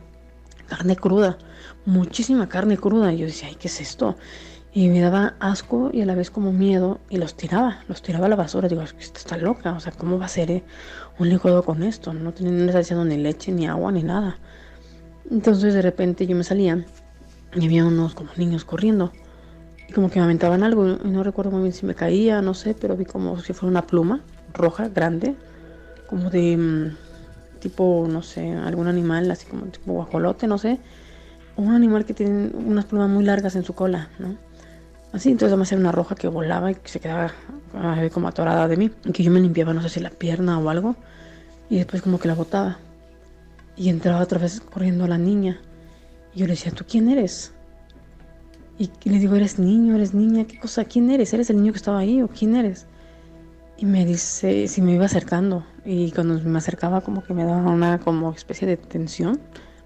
cruda, muchísima carne cruda, y yo decía, ay, ¿qué es esto? Y me daba asco y a la vez como miedo, y los tiraba a la basura. Digo, esta está loca, o sea, ¿cómo va a ser un licuado con esto? No le está echando ni leche, ni agua, ni nada. Entonces de repente yo me salía y había unos como niños corriendo y como que me aventaban algo, y no recuerdo muy bien si me caía, no sé, pero vi como si fuera una pluma roja, grande, como de tipo, no sé, algún animal, así como tipo guajolote, no sé, o un animal que tiene unas plumas muy largas en su cola, ¿no? Así, entonces además era una roja que volaba y que se quedaba como atorada de mí, y que yo me limpiaba, no sé si la pierna o algo, y después como que la botaba, y entraba otra vez corriendo a la niña, y yo le decía, ¿tú quién eres? Y le digo, ¿eres niño, eres niña? ¿Qué cosa? ¿Quién eres? ¿Eres el niño que estaba ahí o quién eres? Y me dice, si me iba acercando, y cuando me acercaba como que me daba una como especie de tensión,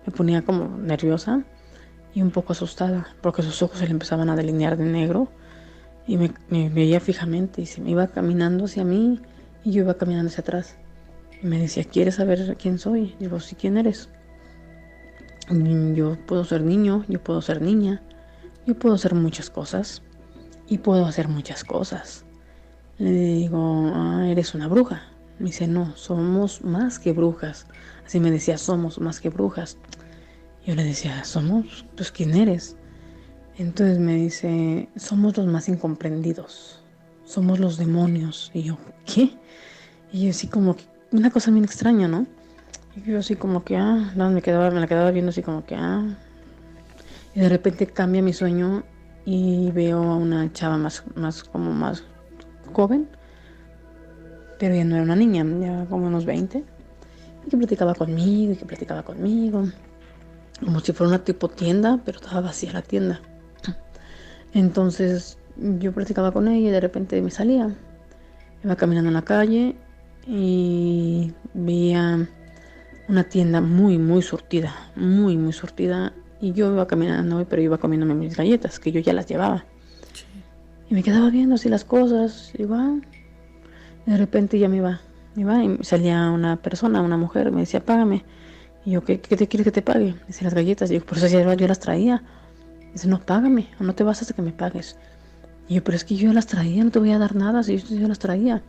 me ponía como nerviosa y un poco asustada, porque sus ojos se le empezaban a delinear de negro, y me veía fijamente, y se me iba caminando hacia mí, y yo iba caminando hacia atrás, y me decía, ¿quieres saber quién soy? Y digo, sí, ¿quién eres? Y yo puedo ser niño, yo puedo ser niña, yo puedo hacer muchas cosas, y puedo hacer muchas cosas. Le digo, eres una bruja. Me dice, no, somos más que brujas. Así me decía, somos más que brujas. Yo le decía, somos, pues ¿quién eres? Entonces me dice, somos los más incomprendidos, somos los demonios. Y yo, ¿qué? Y yo así como que, una cosa bien extraña, ¿no? Y yo así como que, me la quedaba viendo así como que, Y de repente cambia mi sueño y veo a una chava más joven, pero ya no era una niña, ya como unos 20, y que platicaba conmigo, como si fuera una tipo tienda, pero estaba vacía la tienda. Entonces yo platicaba con ella y de repente me salía, iba caminando en la calle y veía una tienda muy surtida, muy surtida, y yo iba caminando, pero iba comiéndome mis galletas, que yo ya las llevaba. Y me quedaba viendo así las cosas, y de repente ya me iba, y salía una persona, una mujer, me decía, págame. Y yo, ¿qué te quieres que te pague? Dice, las galletas. Y yo, por eso yo las traía. Dice, no, págame, o no te vas hasta que me pagues. Y yo, pero es que yo las traía, no te voy a dar nada si yo las traía.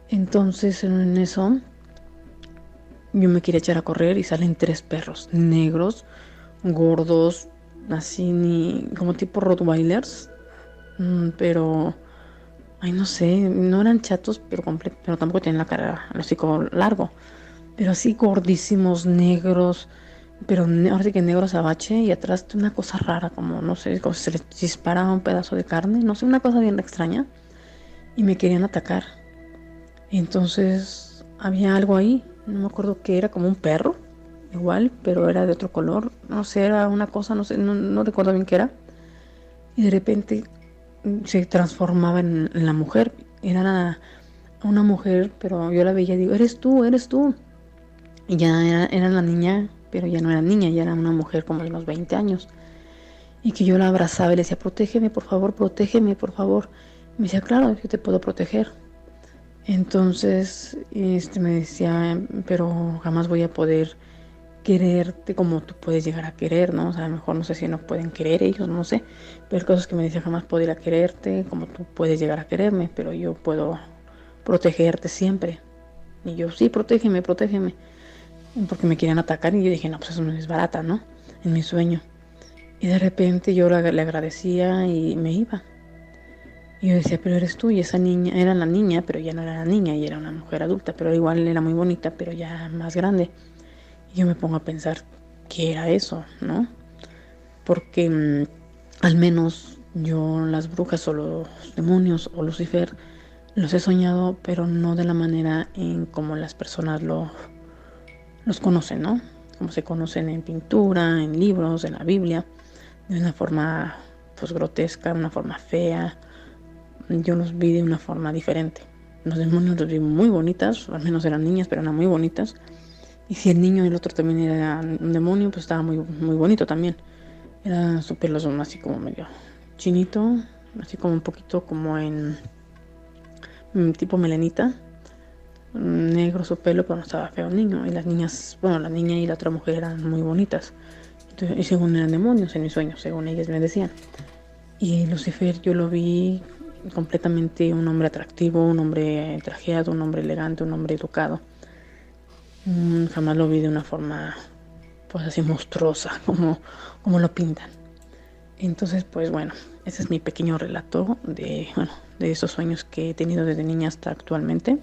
Entonces, en eso, yo me quería echar a correr y salen 3 perros negros, gordos, así, como tipo Rottweilers, pero, no sé, no eran chatos, pero tampoco tenían la cara, el hocico largo, pero así gordísimos, negros, pero ahora sí que negros abache, y atrás una cosa rara, como, no sé, como si se les disparaba un pedazo de carne, no sé, una cosa bien extraña, y me querían atacar. Entonces, había algo ahí, no me acuerdo qué era, como un perro, igual, pero era de otro color, no sé, era una cosa, no sé, no recuerdo bien qué era. y de repente se transformaba en la mujer. Era una mujer, pero yo la veía y digo, eres tú. Y ya era la niña, pero ya no era niña, ya era una mujer como de unos 20 años. Y que yo la abrazaba y le decía, protégeme, por favor. Me decía, claro, yo te puedo proteger. Entonces, me decía, pero jamás voy a poder quererte como tú puedes llegar a querer, ¿no? O sea, a lo mejor no sé si no pueden querer ellos, no sé. Pero el caso es que me decía, jamás podría quererte como tú puedes llegar a quererme, pero yo puedo protegerte siempre. Y yo, sí, protégeme. Porque me querían atacar y yo dije, no, pues eso no es barata, ¿no? En mi sueño. Y de repente yo le agradecía y me iba. Y yo decía, pero eres tú, y esa niña, era la niña, pero ya no era la niña, y era una mujer adulta, pero igual era muy bonita, pero ya más grande. Y yo me pongo a pensar, ¿qué era eso, no? Porque al menos yo las brujas o los demonios o Lucifer los he soñado, pero no de la manera en como las personas los conocen, ¿no? Como se conocen en pintura, en libros, en la Biblia, de una forma pues grotesca, una forma fea. Yo los vi de una forma diferente. Los demonios los vi muy bonitas, al menos eran niñas, pero eran muy bonitas. Y si el niño y el otro también era un demonio, pues estaba muy, muy bonito también. Era su pelo así como medio chinito, así como un poquito como en tipo melenita. Negro su pelo, pero no estaba feo el niño. Y las niñas, bueno, la niña y la otra mujer eran muy bonitas. Entonces, y según eran demonios en mis sueños, según ellas me decían. Y Lucifer yo lo vi completamente un hombre atractivo, un hombre trajeado, un hombre elegante, un hombre educado. Jamás lo vi de una forma pues así monstruosa como lo pintan. Entonces pues bueno, ese es mi pequeño relato de esos sueños que he tenido desde niña hasta actualmente,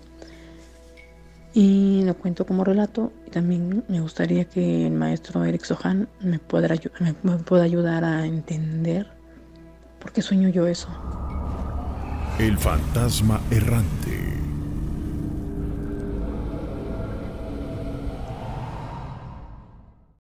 y lo cuento como relato. Y también me gustaría que el maestro Eric Sohan me pueda ayudar a entender por qué sueño yo eso.
El fantasma errante.